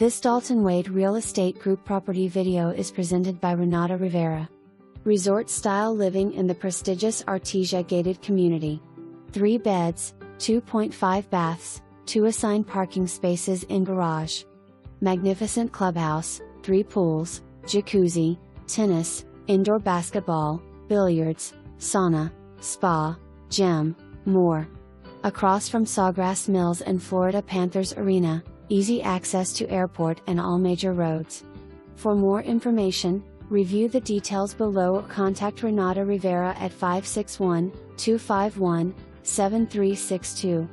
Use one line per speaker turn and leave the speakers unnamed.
This Dalton Wade Real Estate Group property video is presented by Renata Rivera. Resort-style living in the prestigious Artesia gated community. 3 beds, 2.5 baths, 2 assigned parking spaces in garage. Magnificent clubhouse, 3 pools, jacuzzi, tennis, indoor basketball, billiards, sauna, spa, gym, more. Across from Sawgrass Mills and Florida Panthers Arena, easy access to airport and all major roads. For more information, review the details below or contact Renata Rivera at 561-251-7362.